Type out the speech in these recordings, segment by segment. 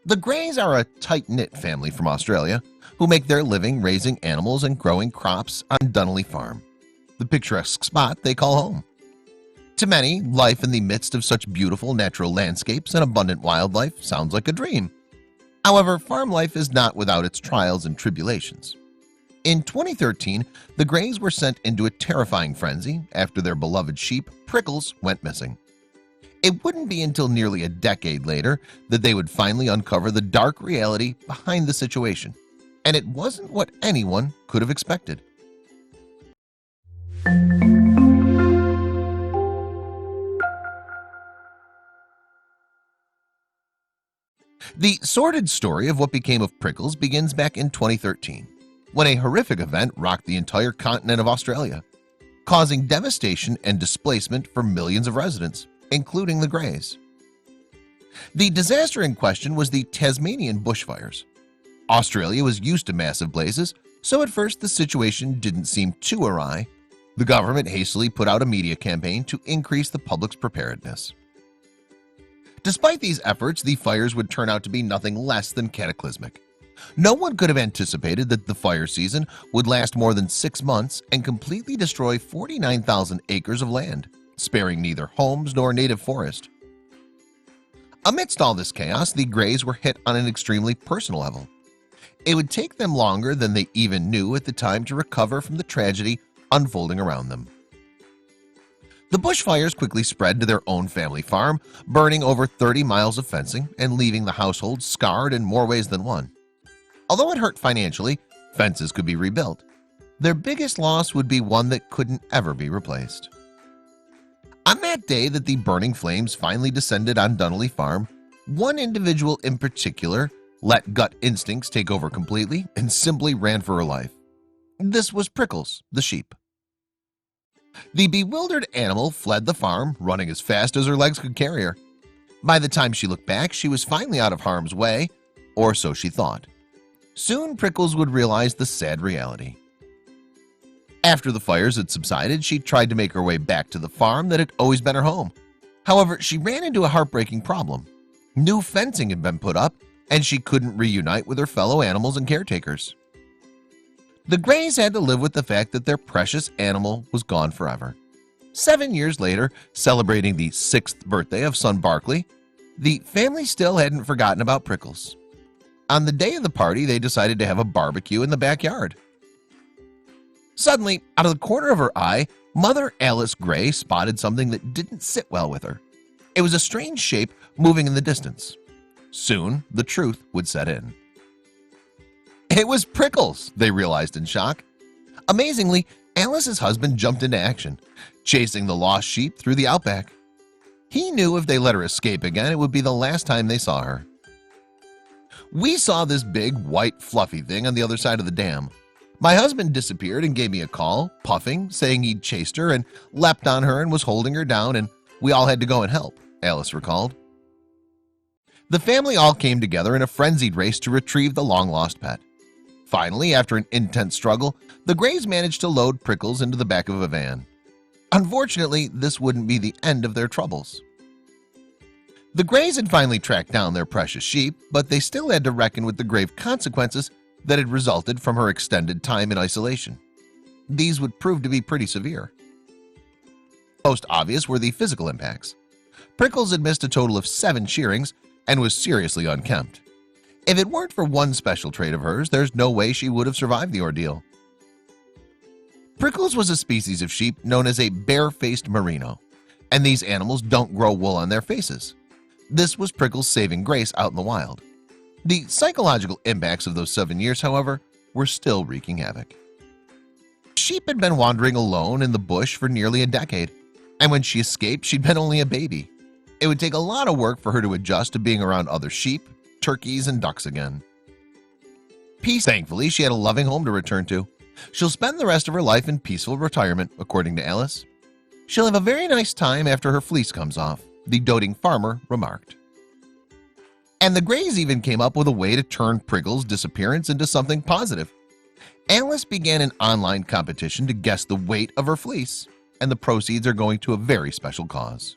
The Greys are a tight-knit family from Australia who make their living raising animals and growing crops on Dunolly Farm, the picturesque spot they call home. To many, life in the midst of such beautiful natural landscapes and abundant wildlife sounds like a dream. However, farm life is not without its trials and tribulations. In 2013, the Greys were sent into a terrifying frenzy after their beloved sheep, Prickles, went missing. It wouldn't be until nearly a decade later that they would finally uncover the dark reality behind the situation, and it wasn't what anyone could have expected. The sordid story of what became of Prickles begins back in 2013, when a horrific event rocked the entire continent of Australia, causing devastation and displacement for millions of residents, including the Greys. The disaster in question was the Tasmanian bushfires. Australia was used to massive blazes, so at first the situation didn't seem too awry. The government hastily put out a media campaign to increase the public's preparedness. Despite these efforts, the fires would turn out to be nothing less than cataclysmic. No one could have anticipated that the fire season would last more than 6 months and completely destroy 49,000 acres of land, sparing neither homes nor native forest. Amidst all this chaos, the Greys were hit on an extremely personal level. It would take them longer than they even knew at the time to recover from the tragedy unfolding around them. The bushfires quickly spread to their own family farm, burning over 30 miles of fencing and leaving the household scarred in more ways than one. Although it hurt financially, fences could be rebuilt. Their biggest loss would be one that couldn't ever be replaced. On that day that the burning flames finally descended on Dunolly Farm, one individual in particular let gut instincts take over completely and simply ran for her life. This was Prickles, the sheep. The bewildered animal fled the farm, running as fast as her legs could carry her. By the time she looked back, she was finally out of harm's way, or so she thought. Soon Prickles would realize the sad reality. After the fires had subsided, she tried to make her way back to the farm that had always been her home. However, she ran into a heartbreaking problem. New fencing had been put up, and she couldn't reunite with her fellow animals and caretakers. The Greys had to live with the fact that their precious animal was gone forever. 7 years later, celebrating the 6th birthday of son Barkley, the family still hadn't forgotten about Prickles. On the day of the party, they decided to have a barbecue in the backyard. Suddenly, out of the corner of her eye, Mother Alice Grey spotted something that didn't sit well with her. It was a strange shape moving in the distance. Soon, the truth would set in. It was Prickles, they realized in shock. Amazingly, Alice's husband jumped into action, chasing the lost sheep through the outback. He knew if they let her escape again, it would be the last time they saw her. We saw this big, white, fluffy thing on the other side of the dam. My husband disappeared and gave me a call, puffing, saying he'd chased her and leapt on her and was holding her down, and we all had to go and help, Alice recalled. The family all came together in a frenzied race to retrieve the long-lost pet. Finally, after an intense struggle, the Greys managed to load Prickles into the back of a van. Unfortunately, this wouldn't be the end of their troubles. The Greys had finally tracked down their precious sheep, but they still had to reckon with the grave consequences that had resulted from her extended time in isolation. These would prove to be pretty severe. Most obvious were the physical impacts. Prickles had missed a total of 7 shearings and was seriously unkempt. If it weren't for one special trait of hers, there's no way she would have survived the ordeal. Prickles was a species of sheep known as a bare-faced merino, and these animals don't grow wool on their faces. This was Prickles' saving grace out in the wild. The psychological impacts of those 7 years, however, were still wreaking havoc. Sheep had been wandering alone in the bush for nearly a decade, and when she escaped, she'd been only a baby. It would take a lot of work for her to adjust to being around other sheep, turkeys, and ducks again. Thankfully, she had a loving home to return to. She'll spend the rest of her life in peaceful retirement, according to Alice. She'll have a very nice time after her fleece comes off, the doting farmer remarked. And the Greys even came up with a way to turn Prickles' disappearance into something positive. Alice began an online competition to guess the weight of her fleece, and the proceeds are going to a very special cause.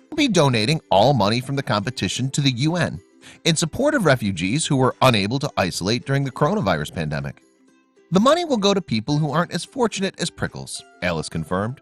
We'll be donating all money from the competition to the UN, in support of refugees who were unable to isolate during the coronavirus pandemic. The money will go to people who aren't as fortunate as Prickles, Alice confirmed.